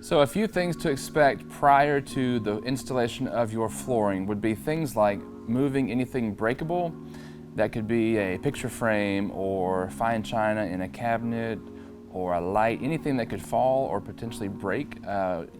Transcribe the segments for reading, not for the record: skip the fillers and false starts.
So a few things to expect prior to the installation of your flooring would be things like moving anything breakable. That could be a picture frame or fine china in a cabinet or a light, anything that could fall or potentially break.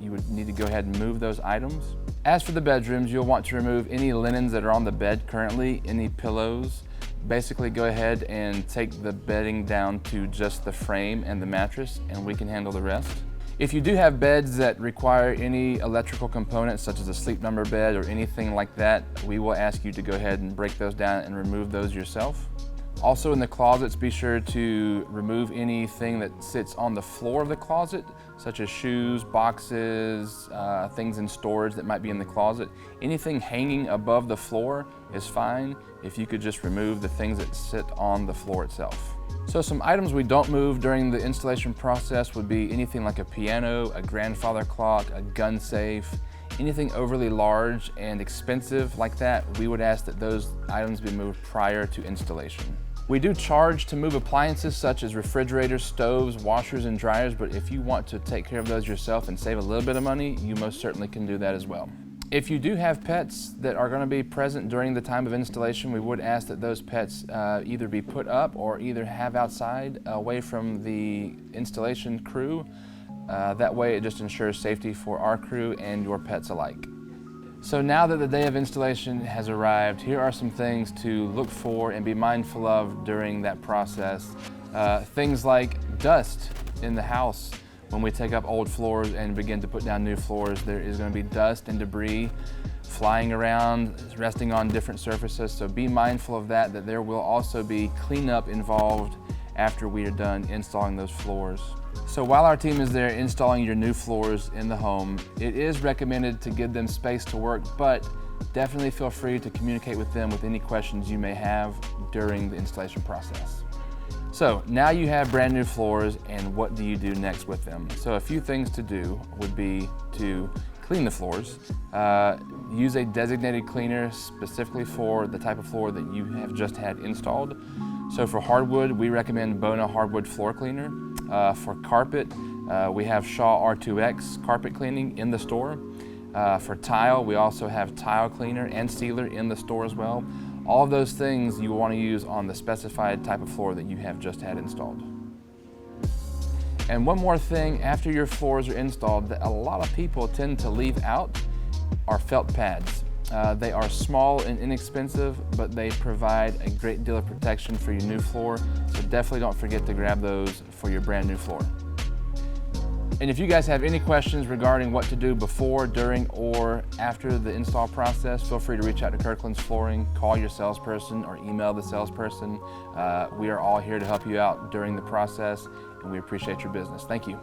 You would need to go ahead and move those items. As for the bedrooms, you'll want to remove any linens that are on the bed currently, any pillows. Basically go ahead and take the bedding down to just the frame and the mattress, and we can handle the rest. If you do have beds that require any electrical components such as a sleep number bed or anything like that, we will ask you to go ahead and break those down and remove those yourself. Also in the closets, be sure to remove anything that sits on the floor of the closet, such as shoes, boxes, things in storage that might be in the closet. Anything hanging above the floor is fine if you could just remove the things that sit on the floor itself. So some items we don't move during the installation process would be anything like a piano, a grandfather clock, a gun safe, anything overly large and expensive like that. We would ask that those items be moved prior to installation. We do charge to move appliances such as refrigerators, stoves, washers, and dryers, but if you want to take care of those yourself and save a little bit of money, you most certainly can do that as well. If you do have pets that are going to be present during the time of installation, we would ask that those pets either be put up or either have outside away from the installation crew. That way it just ensures safety for our crew and your pets alike. So now that the day of installation has arrived, here are some things to look for and be mindful of during that process. Things like dust in the house. When we take up old floors and begin to put down new floors, there is going to be dust and debris flying around, resting on different surfaces. So be mindful of that, that there will also be cleanup involved after we are done installing those floors. So while our team is there installing your new floors in the home, it is recommended to give them space to work, but definitely feel free to communicate with them with any questions you may have during the installation process. So now you have brand new floors, and what do you do next with them? So a few things to do would be to clean the floors. Use a designated cleaner specifically for the type of floor that you have just had installed. So for hardwood, we recommend Bona Hardwood Floor Cleaner. For carpet, we have Shaw R2X carpet cleaning in the store. For tile, we also have tile cleaner and sealer in the store as well. All of those things you want to use on the specified type of floor that you have just had installed. And one more thing, after your floors are installed, that a lot of people tend to leave out are felt pads. They are small and inexpensive, but they provide a great deal of protection for your new floor, so definitely don't forget to grab those for your brand new floor. And if you guys have any questions regarding what to do before, during, or after the install process, feel free to reach out to Kirkland's Flooring, call your salesperson, or email the salesperson. We are all here to help you out during the process, and we appreciate your business. Thank you.